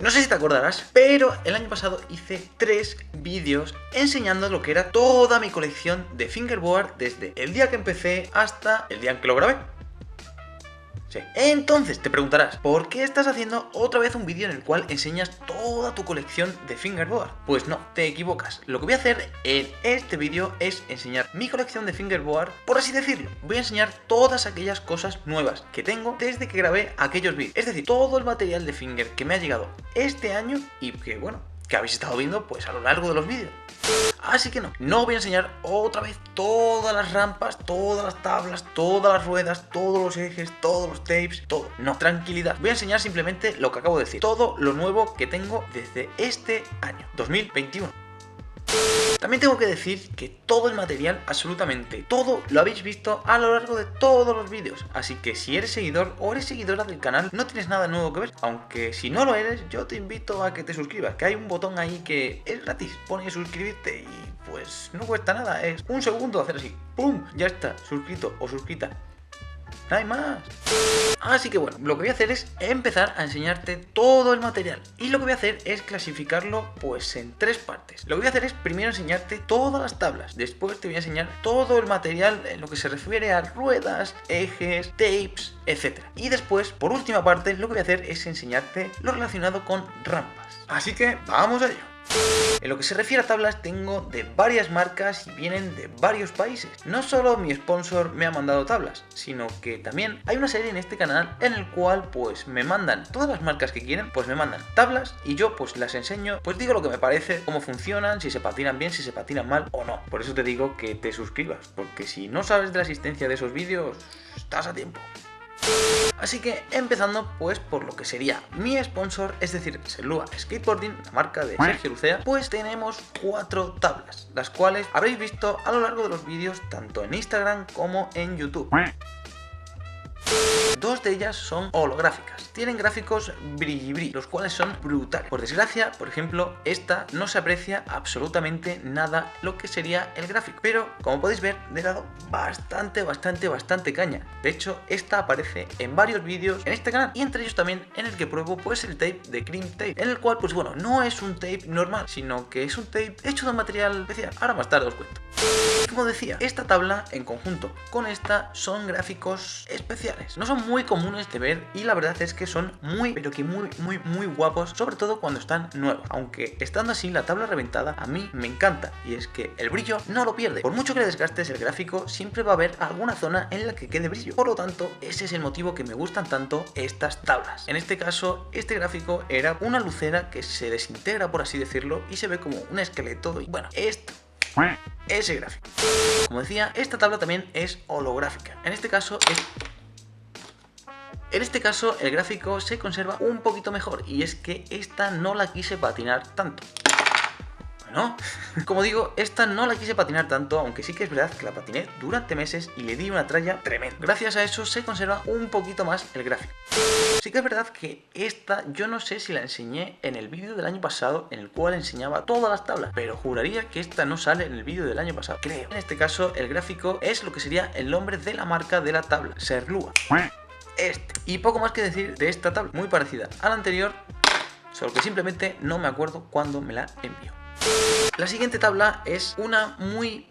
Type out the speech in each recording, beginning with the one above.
No sé si te acordarás, pero el año pasado hice 3 vídeos enseñando lo que era toda mi colección de fingerboard desde el día que empecé hasta el día en que lo grabé. Sí. Entonces te preguntarás, ¿por qué estás haciendo otra vez un vídeo en el cual enseñas toda tu colección de fingerboard? Pues no, te equivocas. Lo que voy a hacer en este vídeo es enseñar mi colección de fingerboard, por así decirlo. Voy a enseñar todas aquellas cosas nuevas que tengo desde que grabé aquellos vídeos. Es decir, todo el material de finger que me ha llegado este año y que, bueno, que habéis estado viendo pues a lo largo de los vídeos. Así que no voy a enseñar otra vez todas las rampas, todas las tablas, todas las ruedas, todos los ejes, todos los tapes, todo. No, tranquilidad. Voy a enseñar simplemente lo que acabo de decir. Todo lo nuevo que tengo desde este año, 2021. También tengo que decir que todo el material, absolutamente todo, lo habéis visto a lo largo de todos los vídeos. Así que si eres seguidor o eres seguidora del canal, no tienes nada nuevo que ver. Aunque si no lo eres, yo te invito a que te suscribas, que hay un botón ahí que es gratis. Pone suscribirte y pues no cuesta nada, es un segundo hacer así. ¡Pum! Ya está, suscrito o suscrita. No hay más. Así que bueno, lo que voy a hacer es empezar a enseñarte todo el material. Y lo que voy a hacer es clasificarlo pues en 3 partes. Lo que voy a hacer es primero enseñarte todas las tablas. Después te voy a enseñar todo el material en lo que se refiere a ruedas, ejes, tapes, etc. Y después, por última parte, lo que voy a hacer es enseñarte lo relacionado con rampas. Así que vamos a ello. En lo que se refiere a tablas tengo de varias marcas y vienen de varios países. No solo mi sponsor me ha mandado tablas, sino que también hay una serie en este canal en el cual pues me mandan todas las marcas que quieren, pues me mandan tablas y yo pues las enseño, pues digo lo que me parece, cómo funcionan, si se patinan bien, si se patinan mal o no. Por eso te digo que te suscribas, porque si no sabes de la existencia de esos vídeos, estás a tiempo. Así que empezando pues por lo que sería mi sponsor, es decir, Serlua Skateboarding, la marca de Sergio Lucea, pues tenemos 4 tablas, las cuales habréis visto a lo largo de los vídeos tanto en Instagram como en YouTube. 2 de ellas son holográficas, tienen gráficos brilli, los cuales son brutales. Por desgracia, por ejemplo, esta no se aprecia absolutamente nada lo que sería el gráfico, pero como podéis ver, le he dado bastante caña. De hecho, esta aparece en varios vídeos en este canal y entre ellos también en el que pruebo pues el tape de Cream Tape, en el cual pues bueno, no es un tape normal, sino que es un tape hecho de un material especial. Ahora más tarde os cuento. Como decía, esta tabla en conjunto con esta son gráficos especiales. No son muy comunes de ver y la verdad es que son muy guapos, sobre todo cuando están nuevos. Aunque estando así la tabla reventada a mí me encanta y es que el brillo no lo pierde. Por mucho que le desgastes el gráfico, siempre va a haber alguna zona en la que quede brillo. Por lo tanto, ese es el motivo que me gustan tanto estas tablas. En este caso, este gráfico era una lucera que se desintegra, por así decirlo, y se ve como un esqueleto. Y bueno, ese gráfico. Como decía, esta tabla también es holográfica. En este caso el gráfico se conserva un poquito mejor y es que esta no la quise patinar tanto. Bueno, como digo, esta no la quise patinar tanto, aunque sí que es verdad que la patiné durante meses y le di una tralla tremenda. Gracias a eso se conserva un poquito más el gráfico. Sí que es verdad que esta yo no sé si la enseñé en el vídeo del año pasado en el cual enseñaba todas las tablas, pero juraría que esta no sale en el vídeo del año pasado, creo. En este caso el gráfico es lo que sería el nombre de la marca de la tabla, Serlua. Y poco más que decir de esta tabla, muy parecida a la anterior, solo que simplemente no me acuerdo cuándo me la envió. La siguiente tabla es una muy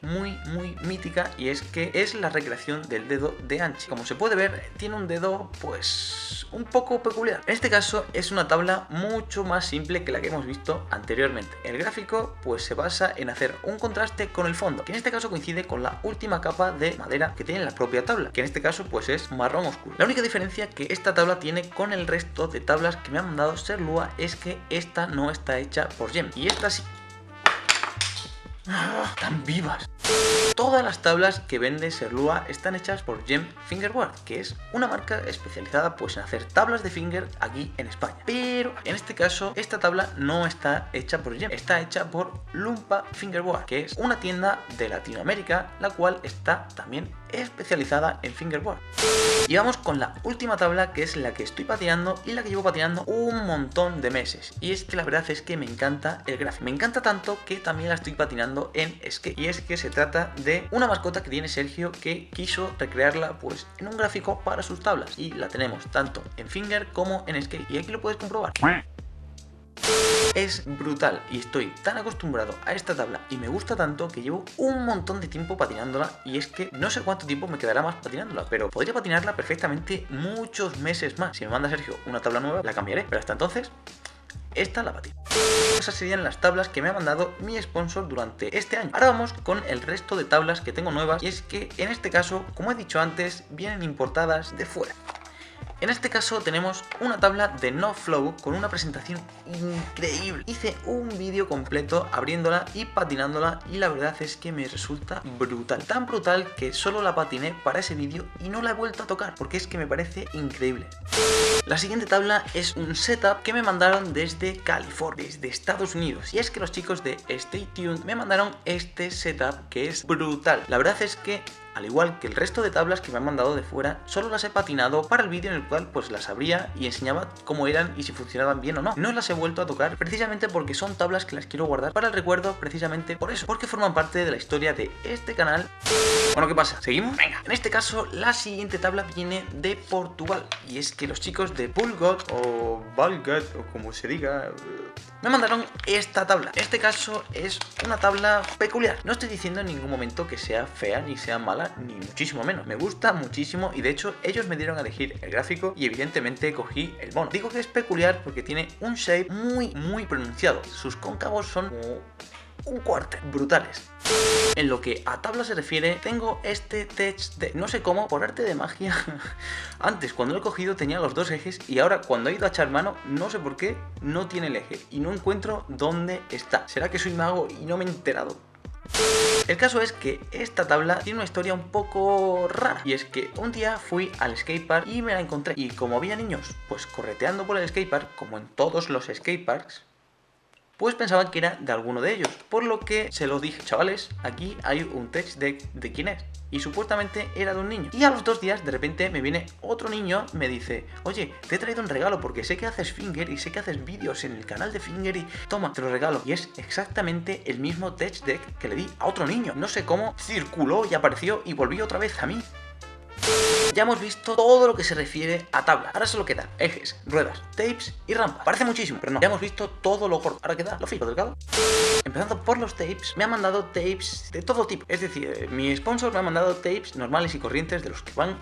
mítica y es que es la recreación del dedo de Anchi. Como se puede ver, tiene un dedo pues un poco peculiar. En este caso es una tabla mucho más simple que la que hemos visto anteriormente. El gráfico pues se basa en hacer un contraste con el fondo, que en este caso coincide con la última capa de madera que tiene la propia tabla, que en este caso pues es marrón oscuro. La única diferencia que esta tabla tiene con el resto de tablas que me han mandado Serlua es que esta no está hecha por Gem y esta sí. ¡Tan vivas! Todas las tablas que vende Serlua están hechas por Gem Fingerboard, que es una marca especializada pues en hacer tablas de finger aquí en España. Pero en este caso esta tabla no está hecha por Gem, está hecha por Lumpa Fingerboard, que es una tienda de Latinoamérica, la cual está también especializada en fingerboard. Y vamos con la última tabla, que es la que estoy patinando y la que llevo patinando un montón de meses. Y es que la verdad es que me encanta el gráfico. Me encanta tanto que también la estoy patinando en skate. Y es que se trata de una mascota que tiene Sergio, que quiso recrearla pues en un gráfico para sus tablas. Y la tenemos tanto en finger como en skate. Y aquí lo puedes comprobar. Es brutal y estoy tan acostumbrado a esta tabla y me gusta tanto que llevo un montón de tiempo patinándola, y es que no sé cuánto tiempo me quedará más patinándola, pero podría patinarla perfectamente muchos meses más. Si me manda Sergio una tabla nueva, la cambiaré, pero hasta entonces esta la patino. Esas serían las tablas que me ha mandado mi sponsor durante este año. Ahora vamos con el resto de tablas que tengo nuevas, y es que en este caso, como he dicho antes, vienen importadas de fuera. En este caso tenemos una tabla de No Flow con una presentación increíble. Hice un vídeo completo abriéndola y patinándola, y la verdad es que me resulta brutal. Tan brutal que solo la patiné para ese vídeo y no la he vuelto a tocar, porque es que me parece increíble. La siguiente tabla es un setup que me mandaron desde California, desde Estados Unidos. Y es que los chicos de Stay Tuned me mandaron este setup que es brutal. La verdad es que, al igual que el resto de tablas que me han mandado de fuera, solo las he patinado para el vídeo en el cual pues las abría y enseñaba cómo eran y si funcionaban bien o no. No las he vuelto a tocar precisamente porque son tablas que las quiero guardar para el recuerdo, precisamente por eso, porque forman parte de la historia de este canal. Bueno, ¿qué pasa? ¿Seguimos? Venga. En este caso, la siguiente tabla viene de Portugal, y es que los chicos de Pulgot o Valgat, o como se diga, me mandaron esta tabla. En este caso es una tabla peculiar. No estoy diciendo en ningún momento que sea fea ni sea mala, ni muchísimo menos. Me gusta muchísimo, y de hecho ellos me dieron a elegir el gráfico y evidentemente cogí el mono. Digo que es peculiar porque tiene un shape muy pronunciado. Sus cóncavos son como un cuarto, brutales. En lo que a tabla se refiere, tengo este Tech Deck. No sé cómo, por arte de magia, antes cuando lo he cogido tenía los dos ejes, y ahora cuando he ido a echar mano, no sé por qué, no tiene el eje y no encuentro dónde está. ¿Será que soy mago y no me he enterado? El caso es que esta tabla tiene una historia un poco rara, y es que un día fui al skatepark y me la encontré, y como había niños pues correteando por el skatepark, como en todos los skateparks, pues pensaban que era de alguno de ellos, por lo que se lo dije: chavales, aquí hay un Tech Deck, ¿de quién es? Y supuestamente era de un niño. Y a los 2 días de repente me viene otro niño, me dice: oye, te he traído un regalo porque sé que haces Finger y sé que haces vídeos en el canal de Finger, y toma, te lo regalo. Y es exactamente el mismo Tech Deck que le di a otro niño. No sé cómo circuló y apareció y volvió otra vez a mí. Ya hemos visto todo lo que se refiere a tabla. Ahora solo quedan ejes, ruedas, tapes y rampas. Parece muchísimo, pero no. Ya hemos visto todo lo gordo. Ahora queda lo fino, lo delgado. Empezando por los tapes, me han mandado tapes de todo tipo. Es decir, mi sponsor me ha mandado tapes normales y corrientes, de los que van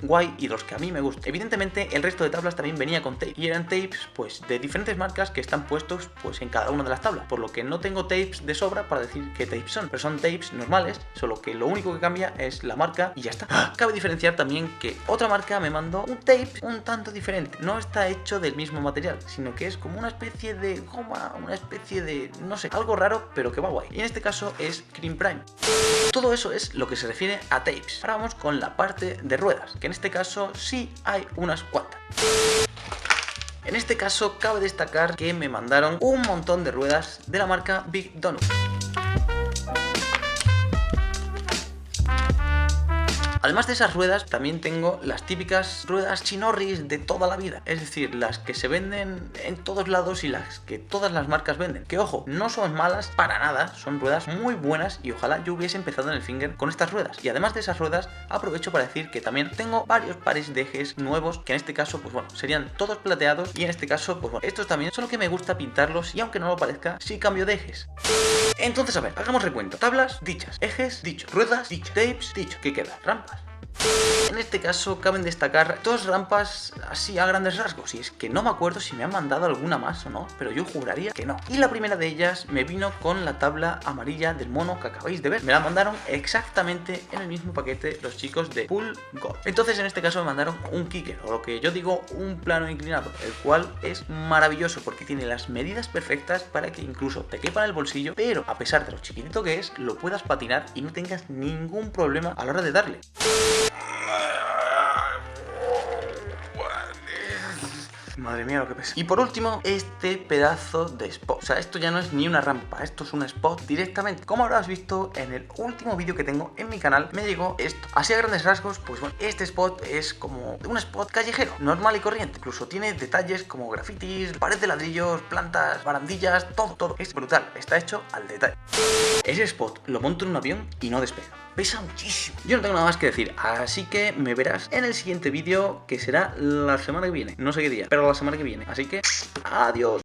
guay y los que a mí me gustan. Evidentemente el resto de tablas también venía con tape, y eran tapes pues de diferentes marcas que están puestos pues en cada una de las tablas, por lo que no tengo tapes de sobra para decir qué tapes son, pero son tapes normales, solo que lo único que cambia es la marca y ya está. Cabe diferenciar también que otra marca me mandó un tape un tanto diferente. No está hecho del mismo material, sino que es como una especie de goma, una especie de, no sé, algo raro, pero que va guay. Y en este caso es Cream Prime. Todo eso es lo que se refiere a tapes. Ahora vamos con la parte de ruedas, que en este caso sí hay unas cuantas. En este caso cabe destacar que me mandaron un montón de ruedas de la marca Big Donut. Además de esas ruedas, también tengo las típicas ruedas chinorris de toda la vida. Es decir, las que se venden en todos lados y las que todas las marcas venden. Que ojo, no son malas para nada, son ruedas muy buenas, y ojalá yo hubiese empezado en el Finger con estas ruedas. Y además de esas ruedas, aprovecho para decir que también tengo varios pares de ejes nuevos, que en este caso, pues bueno, serían todos plateados, y en este caso, pues bueno, estos también, solo que me gusta pintarlos, y aunque no lo parezca, sí cambio de ejes. Entonces, a ver, hagamos recuento. Tablas dichas, ejes dichos, ruedas dichas, tapes dicho. ¿Qué queda? Rampas. En este caso caben destacar 2 rampas así a grandes rasgos, y es que no me acuerdo si me han mandado alguna más o no, pero yo juraría que no. Y la primera de ellas me vino con la tabla amarilla del mono que acabáis de ver. Me la mandaron exactamente en el mismo paquete los chicos de Pool God. Entonces en este caso me mandaron un kicker, o lo que yo digo un plano inclinado, el cual es maravilloso porque tiene las medidas perfectas para que incluso te quepa en el bolsillo, pero a pesar de lo chiquitito que es, lo puedas patinar y no tengas ningún problema a la hora de darle. Madre mía lo que pesa. Y por último, este pedazo de spot. O sea, esto ya no es ni una rampa, esto es un spot directamente. Como habrás visto en el último vídeo que tengo en mi canal, me llegó esto. Así a grandes rasgos, pues bueno, este spot es como un spot callejero, normal y corriente. Incluso tiene detalles como grafitis, pared de ladrillos, plantas, barandillas, todo. Es brutal, está hecho al detalle. Ese spot lo monto en un avión y no despega. Pesa muchísimo. Yo no tengo nada más que decir, así que me verás en el siguiente vídeo, que será la semana que viene. No sé qué día, pero la semana que viene. Así que, adiós.